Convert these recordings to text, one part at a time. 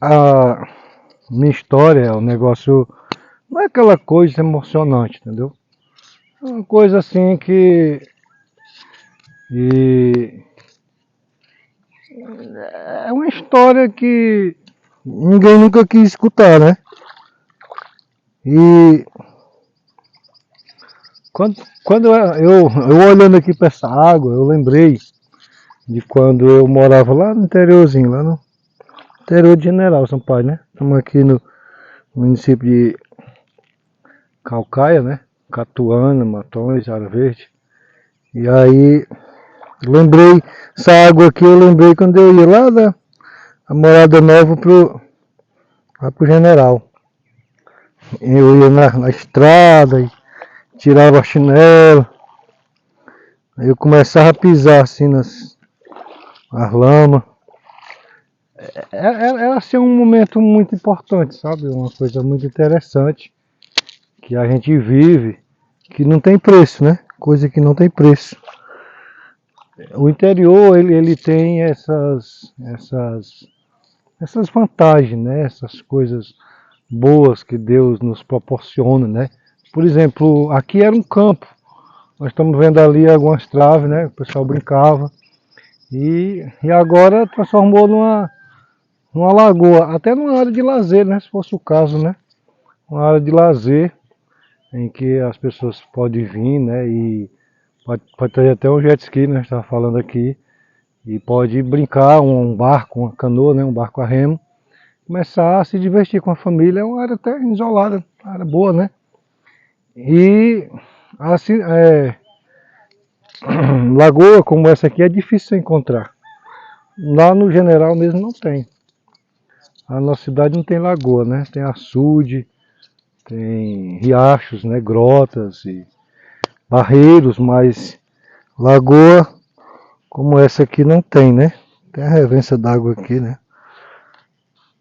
A minha história é um negócio, não é aquela coisa emocionante, entendeu? É uma coisa assim que é uma história que ninguém nunca quis escutar, né? E quando eu olhando aqui para essa água, eu lembrei de quando eu morava lá no interiorzinho, lá no interior de General Sampaio, né? Estamos aqui no município de Calcaia, né? Catuana, Matões, Área Verde. E aí, lembrei, essa água aqui eu lembrei quando eu ia lá da Morada Nova lá pro General. Eu ia na estrada e tirava a chinela, aí eu começava a pisar assim nas lamas. Era assim um momento muito importante, sabe? Uma coisa muito interessante que a gente vive, que não tem preço, né? Coisa que não tem preço. O interior ele tem essas vantagens, né? Essas coisas boas que Deus nos proporciona, né? Por exemplo, aqui era um campo. Nós estamos vendo ali algumas traves, né? O pessoal brincava. E agora transformou numa lagoa, até numa área de lazer, né? Se fosse o caso, né? Uma área de lazer em que as pessoas podem vir, né? E pode ter até um jet ski, né? A gente estava falando aqui. E pode brincar, um barco, uma canoa, né? Um barco a remo. Começar a se divertir com a família. É uma área até isolada, uma área boa, né? E assim, lagoa como essa aqui é difícil de encontrar. Lá no General mesmo não tem. A nossa cidade não tem lagoa, né? Tem açude, tem riachos, né? Grotas e barreiros, mas lagoa como essa aqui não tem, né? Tem a revência d'água aqui, né?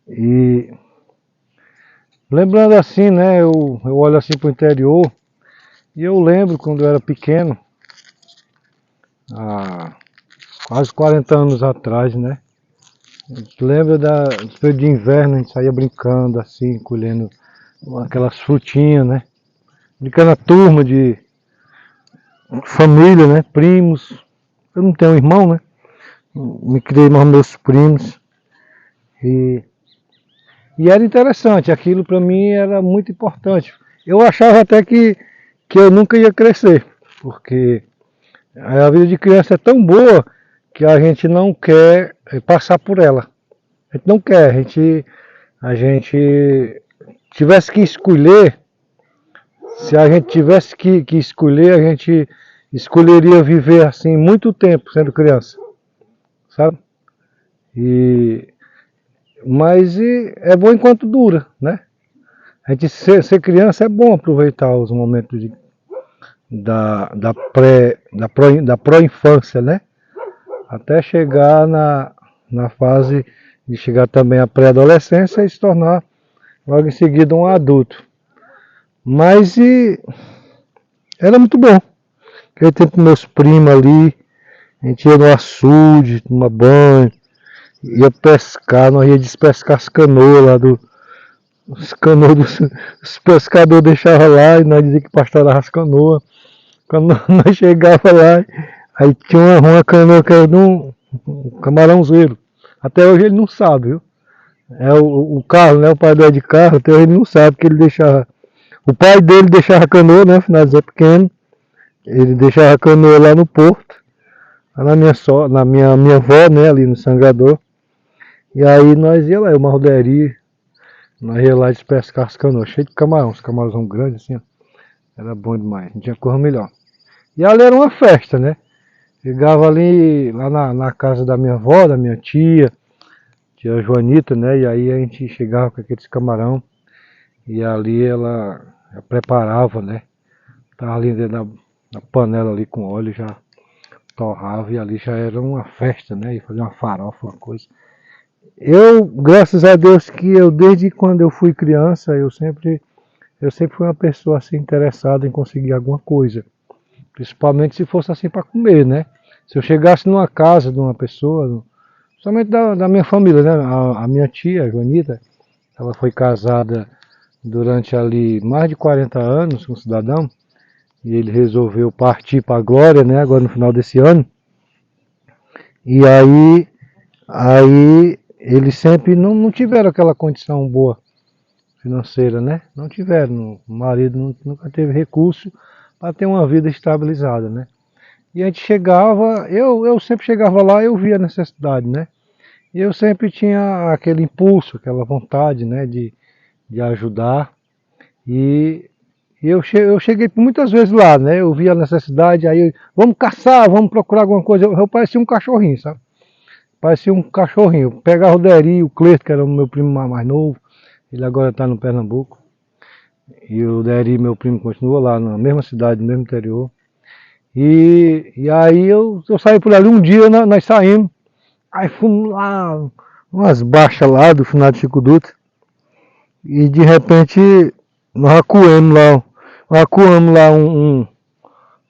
E lembrando assim, né? Eu olho assim para o interior e eu lembro quando eu era pequeno, há quase 40 anos atrás, né? Lembra dos períodos de inverno, a gente saía brincando assim, colhendo aquelas frutinhas, né? Brincando a turma de família, né? Primos. Eu não tenho irmão, né? Me criei mais meus primos. E, e era interessante, aquilo para mim era muito importante. Eu achava até que eu nunca ia crescer, porque a vida de criança é tão boa que a gente não quer passar por ela. A gente não quer, a gente tivesse que escolher, se a gente tivesse que escolher, a gente escolheria viver assim muito tempo sendo criança, sabe? E, mas é bom enquanto dura, né? A gente ser criança é bom aproveitar os momentos da pró-infância, né? Até chegar na fase de chegar também à pré-adolescência e se tornar logo em seguida um adulto. Mas era muito bom. Aquele tempo meus primos ali, a gente ia no açude, tomar banho, ia pescar, nós ia despescar as canoas lá os canoas os pescadores deixavam lá e nós dizíamos que pastorava as canoas. Quando nós chegava lá, aí tinha uma canoa que era de um camarãozeiro. Até hoje ele não sabe, viu? É o Carlos, né? O pai dele é de carro, até hoje ele não sabe que ele deixava. O pai dele deixava a canoa, né? Finalizar pequeno. Ele deixava a canoa lá no porto, lá na minha avó, né? Ali no Sangrador. E aí nós ia lá, uma roderia, nós ia lá despescar as canoas, cheio de camarão, os camarãozão grandes assim, ó. Era bom demais, não tinha coisa melhor. E ali era uma festa, né? Chegava ali, lá na casa da minha avó, da minha tia Joanita, né? E aí a gente chegava com aqueles camarão e ali ela preparava, né? Tava ali dentro da panela ali com óleo, já torrava e ali já era uma festa, né? E fazia uma farofa, uma coisa. Eu, graças a Deus que eu, desde quando eu fui criança, eu sempre fui uma pessoa assim interessada em conseguir alguma coisa. Principalmente se fosse assim para comer, né? Se eu chegasse numa casa de uma pessoa, somente da minha família, né? A minha tia, a Joanita, ela foi casada durante ali mais de 40 anos com um cidadão, e ele resolveu partir para a glória, né? Agora no final desse ano. E aí eles sempre não tiveram aquela condição boa financeira, né? Não tiveram, o marido nunca teve recurso para ter uma vida estabilizada, né? E a gente chegava, eu sempre chegava lá, eu via a necessidade, né? E eu sempre tinha aquele impulso, aquela vontade, né, de ajudar. E eu cheguei muitas vezes lá, né? Eu via a necessidade, aí vamos caçar, vamos procurar alguma coisa. Eu parecia um cachorrinho, sabe? Parecia um cachorrinho. Eu pegava o Deri, o Cleito, que era o meu primo mais novo, ele agora está no Pernambuco. E o Deri, meu primo, continua lá na mesma cidade, no mesmo interior. E aí eu saí por ali um dia, nós saímos, aí fomos lá, umas baixas lá do final de Chico Dutra, e de repente nós acuamos lá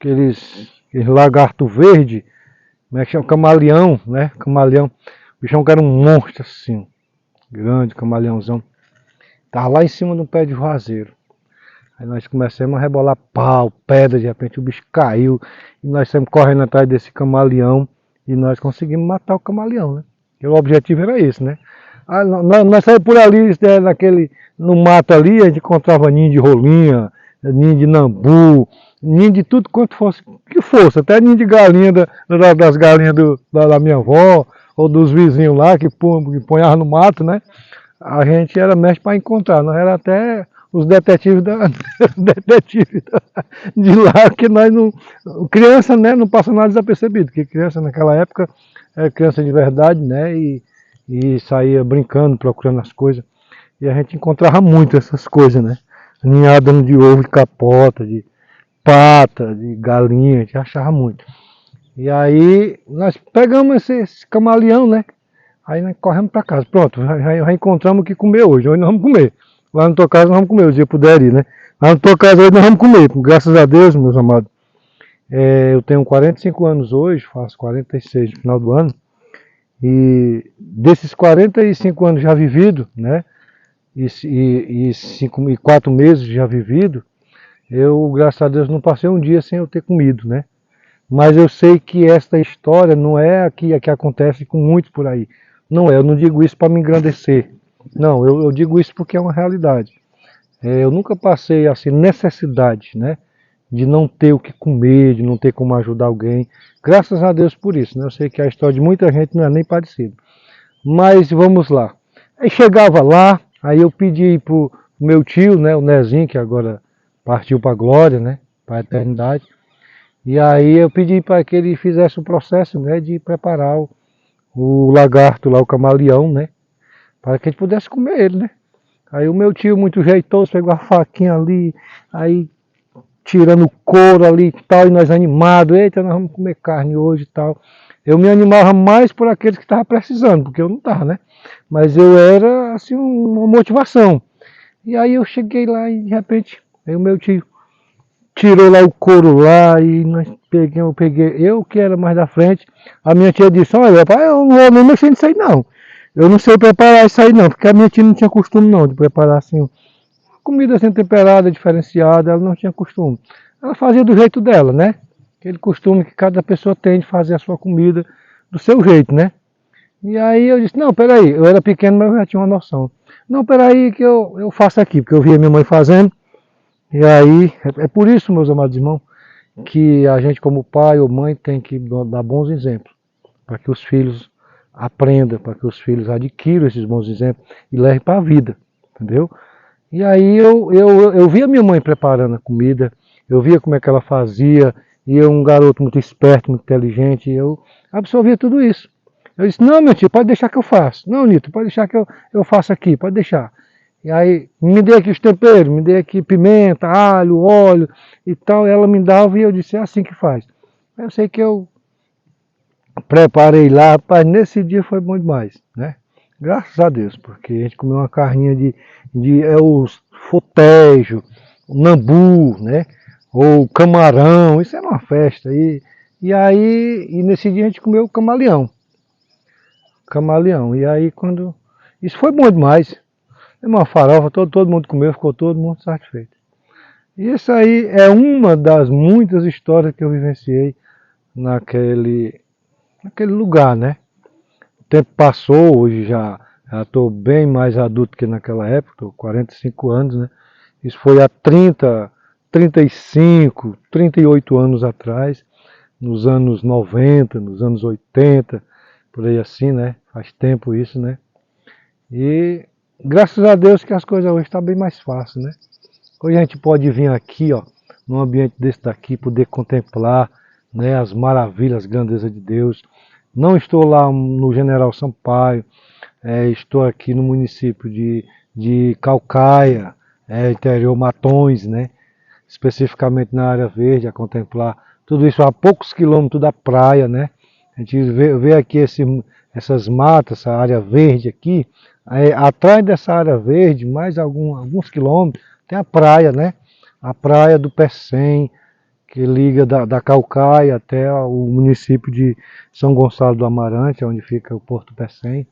aqueles lagarto verde, como é que chama? Camaleão, né? Camaleão. O bichão que era um monstro assim, grande, camaleãozão. Tava lá em cima de um pé de juazeiro. Aí nós começamos a rebolar pau, pedra, de repente o bicho caiu. E nós saímos correndo atrás desse camaleão. E nós conseguimos matar o camaleão, né? E o objetivo era esse, né? Nós saímos por ali, no mato ali, a gente encontrava ninho de rolinha, ninho de nambu, ninho de tudo quanto fosse, que fosse, até ninho de galinha das galinhas da minha avó, ou dos vizinhos lá que ponhavam no mato, né? A gente era mestre para encontrar, nós era até os detetives de lá, que nós não. Criança, né, não passa nada desapercebido, porque criança naquela época era criança de verdade, né? E saía brincando, procurando as coisas. E a gente encontrava muito essas coisas, né? Ninhada de ovo de capota, de pata, de galinha, a gente achava muito. E aí nós pegamos esse camaleão, né? Aí nós corremos para casa. Pronto, já encontramos o que comer hoje. Hoje nós vamos comer. Lá na tua casa nós vamos comer, eu dizia pro Deri, né? Lá na tua casa hoje nós vamos comer. Graças a Deus, meus amados. Eu tenho 45 anos hoje, faço 46 no final do ano. E desses 45 anos já vivido, né? E 4 meses já vivido, eu, graças a Deus, não passei um dia sem eu ter comido, né? Mas eu sei que esta história não é a que acontece com muitos por aí. Não é, eu não digo isso para me engrandecer. Não, eu digo isso porque é uma realidade. Eu nunca passei assim necessidade, né? De não ter o que comer, de não ter como ajudar alguém. Graças a Deus por isso, né? Eu sei que a história de muita gente não é nem parecida. Mas vamos lá. Aí chegava lá, aí eu pedi pro meu tio, né, o Nezinho, que agora partiu para a glória, né, para a eternidade. E aí eu pedi para que ele fizesse o processo, né, de preparar o lagarto lá, o camaleão, né, para que a gente pudesse comer ele, né. Aí o meu tio, muito jeitoso, pegou a faquinha ali, aí tirando o couro ali e tal, e nós animados, eita, nós vamos comer carne hoje e tal. Eu me animava mais por aqueles que estavam precisando, porque eu não estava, né? Mas eu era, assim, uma motivação. E aí eu cheguei lá e de repente, aí o meu tio tirou lá o couro lá e eu que era mais da frente, a minha tia disse, olha, pai, eu não vou nem mexer nisso aí não. Eu não sei preparar isso aí não, porque a minha tia não tinha costume não de preparar assim, comida assim temperada, diferenciada, ela não tinha costume. Ela fazia do jeito dela, né? Aquele costume que cada pessoa tem de fazer a sua comida do seu jeito, né? E aí eu disse, não, peraí, eu era pequeno, mas eu já tinha uma noção. Não, peraí que eu faço aqui, porque eu via minha mãe fazendo. E aí, é por isso, meus amados irmãos, que a gente como pai ou mãe tem que dar bons exemplos, para que os filhos aprendam, para que os filhos adquiram esses bons exemplos e levem para a vida, entendeu? E aí eu via minha mãe preparando a comida, eu via como é que ela fazia, e eu, um garoto muito esperto, muito inteligente, eu absorvia tudo isso. Eu disse, não, meu tio, pode deixar que eu faço. Não, Nito, pode deixar que eu faço aqui, pode deixar. E aí, me dê aqui os temperos, me dê aqui pimenta, alho, óleo e tal. Ela me dava e eu disse, é assim que faz. Eu sei que eu preparei lá, rapaz, nesse dia foi bom demais, né? Graças a Deus, porque a gente comeu uma carninha de os fotejo, o nambu, né? Ou camarão, isso era uma festa. E nesse dia a gente comeu o camaleão. camaleão. E aí quando... Isso foi bom demais. Uma farofa, todo mundo comeu, ficou todo mundo satisfeito. E isso aí é uma das muitas histórias que eu vivenciei naquele lugar, né? O tempo passou, hoje já estou bem mais adulto que naquela época, estou 45 anos, né? Isso foi há 30, 35, 38 anos atrás, nos anos 90, nos anos 80, por aí assim, né? Faz tempo isso, né? E graças a Deus que as coisas hoje estão bem mais fáceis, né? Hoje a gente pode vir aqui, ó, num ambiente desse daqui, poder contemplar, né, as maravilhas, as grandezas de Deus. Não estou lá no General Sampaio, estou aqui no município de Caucaia, interior Matões, né? Especificamente na área verde, a contemplar tudo isso a poucos quilômetros da praia, né? A gente vê aqui essas matas, essa área verde aqui, atrás dessa área verde, mais alguns quilômetros, tem a praia, né? A praia do Pecém, que liga da Caucaia até o município de São Gonçalo do Amarante, onde fica o Porto Pecém.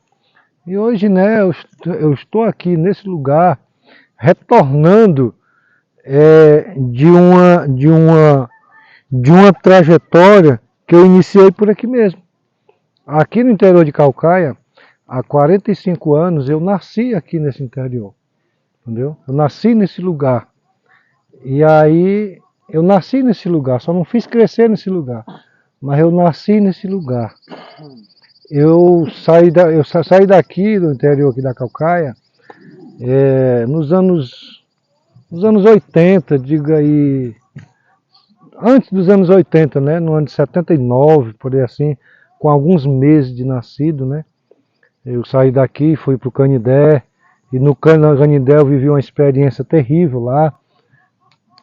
E hoje, né, eu estou aqui nesse lugar, retornando de uma trajetória que eu iniciei por aqui mesmo. Aqui no interior de Caucaia, há 45 anos, eu nasci aqui nesse interior, entendeu? Eu nasci nesse lugar. E aí, eu nasci nesse lugar, só não fiz crescer nesse lugar, mas eu nasci nesse lugar. Eu saí daqui, do interior aqui da Caucaia, nos anos 80, diga aí, antes dos anos 80, né, no ano de 79, por aí assim, com alguns meses de nascido, né, eu saí daqui, fui para o Canindé, e no Canindé eu vivi uma experiência terrível lá,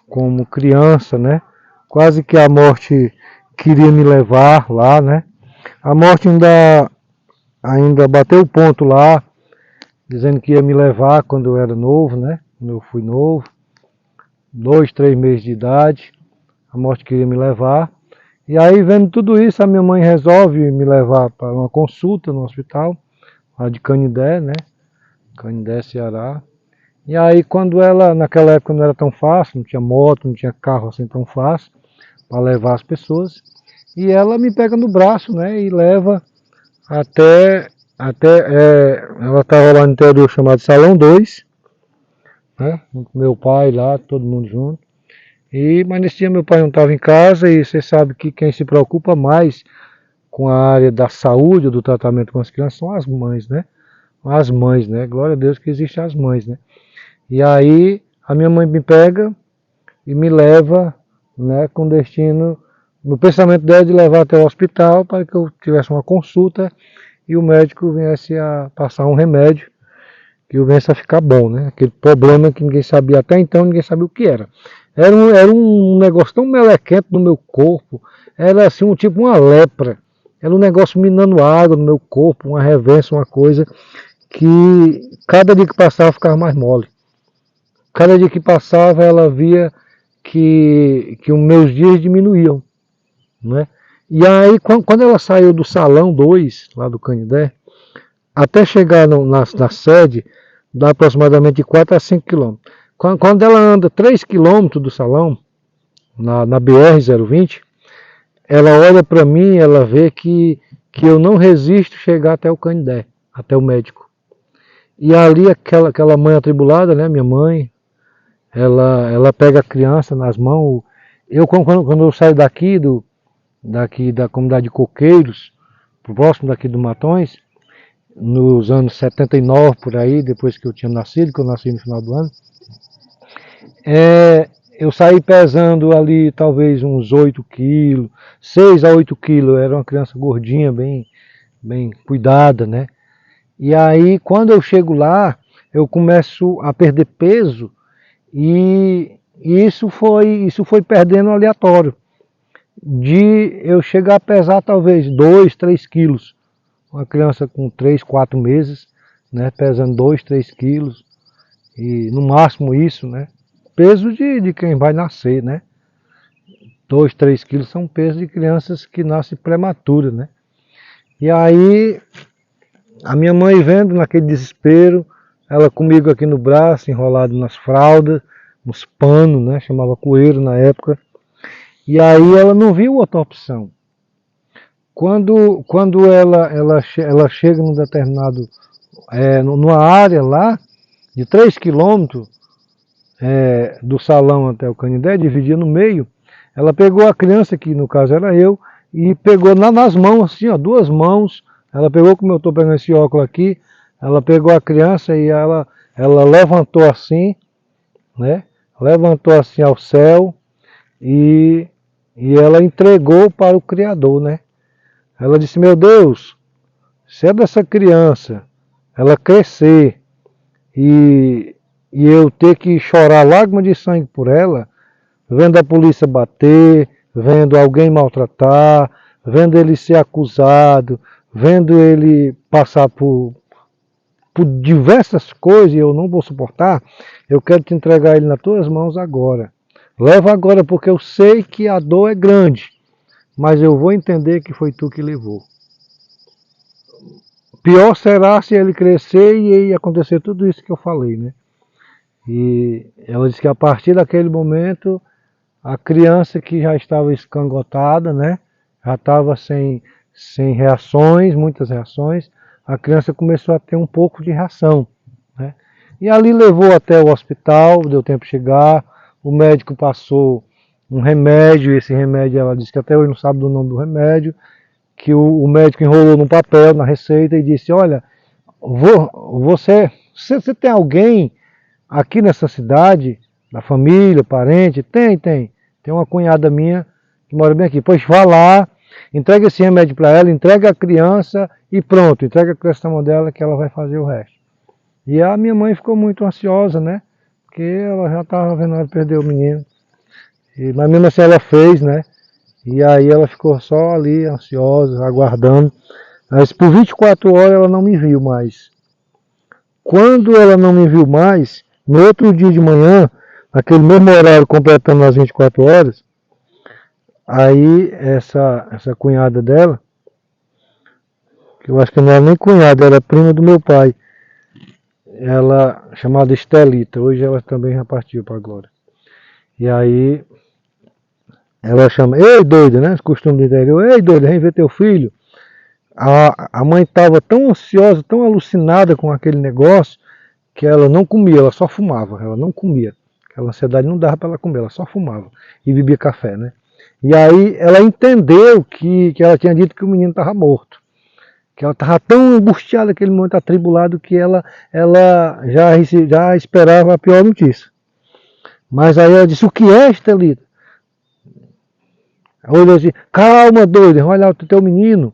como criança, né, quase que a morte queria me levar lá, né, a morte ainda bateu o ponto lá, dizendo que ia me levar quando eu era novo, né, quando eu fui novo, 2, 3 meses de idade, a morte queria me levar. E aí, vendo tudo isso, a minha mãe resolve me levar para uma consulta no hospital, lá de Canindé, né? Canindé, Ceará. E aí, naquela época não era tão fácil, não tinha moto, não tinha carro assim tão fácil para levar as pessoas. E ela me pega no braço, né? E leva ela estava lá no interior chamado Salão 2, né? Com meu pai lá, todo mundo junto. Mas nesse dia meu pai não estava em casa e você sabe que quem se preocupa mais com a área da saúde, do tratamento com as crianças, são as mães, né? As mães, né? Glória a Deus que existem as mães, né? E aí a minha mãe me pega e me leva, né, com destino, no pensamento dela de levar até o hospital para que eu tivesse uma consulta e o médico viesse a passar um remédio que eu viesse a ficar bom, né? Aquele problema que ninguém sabia até então, ninguém sabia o que era. Era um negócio tão melequento no meu corpo, era assim, tipo uma lepra. Era um negócio minando água no meu corpo, uma reversa, uma coisa que cada dia que passava ficava mais mole. Cada dia que passava ela via que os meus dias diminuíam, né? E aí quando ela saiu do Salão 2, lá do Canindé, até chegar na sede, dá aproximadamente de 4 a 5 quilômetros. Quando ela anda 3 quilômetros do salão, na BR-020, ela olha para mim, ela vê que eu não resisto chegar até o Canindé, até o médico. E ali aquela mãe atribulada, né, minha mãe, ela pega a criança nas mãos. Quando eu saio daqui da comunidade de Coqueiros, próximo daqui do Matões, nos anos 79 por aí, depois que eu tinha nascido, que eu nasci no final do ano, eu saí pesando ali talvez uns 8 quilos, 6 a 8 quilos, era uma criança gordinha, bem cuidada, né? E aí quando eu chego lá, eu começo a perder peso e isso foi perdendo aleatório, de eu chegar a pesar talvez 2, 3 quilos, uma criança com 3, 4 meses, né, pesando 2, 3 quilos, e no máximo isso, né, peso de quem vai nascer, né, 2, 3 quilos são peso de crianças que nascem prematuras, né, e aí A minha mãe vendo naquele desespero, ela comigo aqui no braço, enrolado nas fraldas, nos panos, né? Chamava coeiro na época. E aí ela não viu outra opção. Quando ela chega num determinado, numa área lá, de 3 quilômetros do salão até o Canindé, dividia no meio, ela pegou a criança, que no caso era eu, e pegou nas mãos, assim, ó, 2 mãos, ela pegou, como eu estou pegando esse óculos aqui, ela pegou a criança e ela levantou assim, né? Levantou assim ao céu e, e ela entregou para o Criador, né? Ela disse, meu Deus, se é dessa criança, ela crescer e, e eu ter que chorar lágrimas de sangue por ela, vendo a polícia bater, vendo alguém maltratar, vendo ele ser acusado, vendo ele passar por diversas coisas e eu não vou suportar, eu quero te entregar ele nas tuas mãos agora. Leva agora porque eu sei que a dor é grande, mas eu vou entender que foi tu que levou. Pior será se ele crescer e acontecer tudo isso que eu falei, né? E ela disse que a partir daquele momento, a criança que já estava escangotada, né? Já estava sem reações, muitas reações, a criança começou a ter um pouco de reação, né? E ali levou até o hospital, deu tempo de chegar, o médico passou um remédio, esse remédio ela disse que até hoje não sabe do nome do remédio, que o médico enrolou num papel na receita e disse, olha, você tem alguém aqui nessa cidade, da família, parente? Tem. Tem uma cunhada minha que mora bem aqui. Pois vá lá, entrega esse remédio para ela, entrega a criança e pronto, entrega a criança na mão dela que ela vai fazer o resto. E a minha mãe ficou muito ansiosa, né? Porque ela já estava vendo ela perder o menino. Mas mesmo assim ela fez, né? E aí ela ficou só ali, ansiosa, aguardando. Mas por 24 horas ela não me viu mais. Quando ela não me viu mais, no outro dia de manhã, naquele mesmo horário, completando as 24 horas, aí essa cunhada dela, que eu acho que não era nem cunhada, era prima do meu pai, ela, chamada Estelita, hoje ela também já partiu para a glória. E aí ela chama, ei doida, né? Os costumes do interior, ei doida, vem ver teu filho. A mãe estava tão ansiosa, tão alucinada com aquele negócio, que ela não comia, ela só fumava, ela não comia. Aquela ansiedade não dava para ela comer, ela só fumava e bebia café, né? E aí ela entendeu que ela tinha dito que o menino estava morto. Que ela estava tão angustiada naquele momento, atribulado, que ela já esperava a pior notícia. Mas aí ela disse, o que é, Estelita? Ela olhou assim, calma doida, olha lá o teu menino.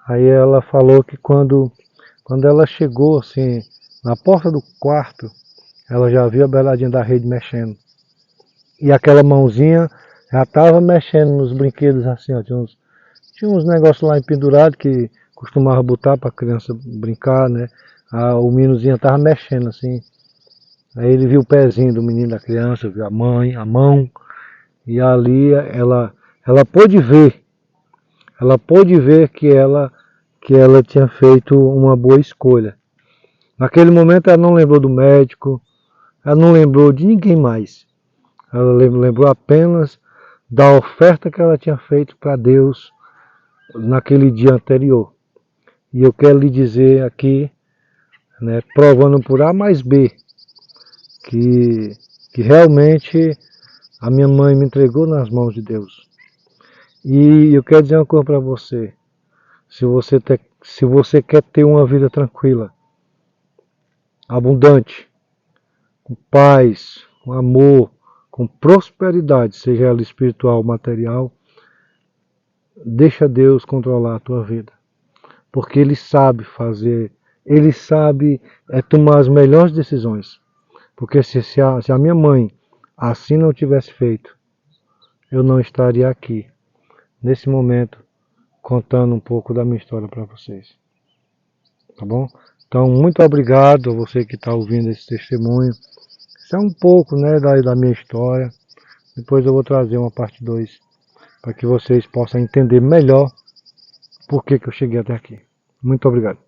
Aí ela falou que quando ela chegou assim, na porta do quarto, ela já viu a beiradinha da rede mexendo. E aquela mãozinha já estava mexendo nos brinquedos assim, ó, tinha uns negócios lá pendurados que costumava botar para a criança brincar, né? O meninozinho estava mexendo assim. Aí ele viu o pezinho do menino, da criança, viu a mão, e ali ela pôde ver que ela tinha feito uma boa escolha. Naquele momento ela não lembrou do médico, ela não lembrou de ninguém mais. Ela lembrou apenas da oferta que ela tinha feito para Deus naquele dia anterior. E eu quero lhe dizer aqui, né, provando por A mais B, que realmente a minha mãe me entregou nas mãos de Deus. E eu quero dizer uma coisa para você. Se você quer ter uma vida tranquila, abundante, com paz, com amor, com prosperidade, seja ela espiritual ou material, deixa Deus controlar a tua vida. Porque Ele sabe fazer, Ele sabe tomar as melhores decisões. Porque se a minha mãe assim não tivesse feito, eu não estaria aqui, nesse momento, contando um pouco da minha história para vocês. Tá bom? Então, muito obrigado a você que está ouvindo esse testemunho. Isso é um pouco, né, da minha história. Depois eu vou trazer uma parte 2 para que vocês possam entender melhor por que eu cheguei até aqui. Muito obrigado.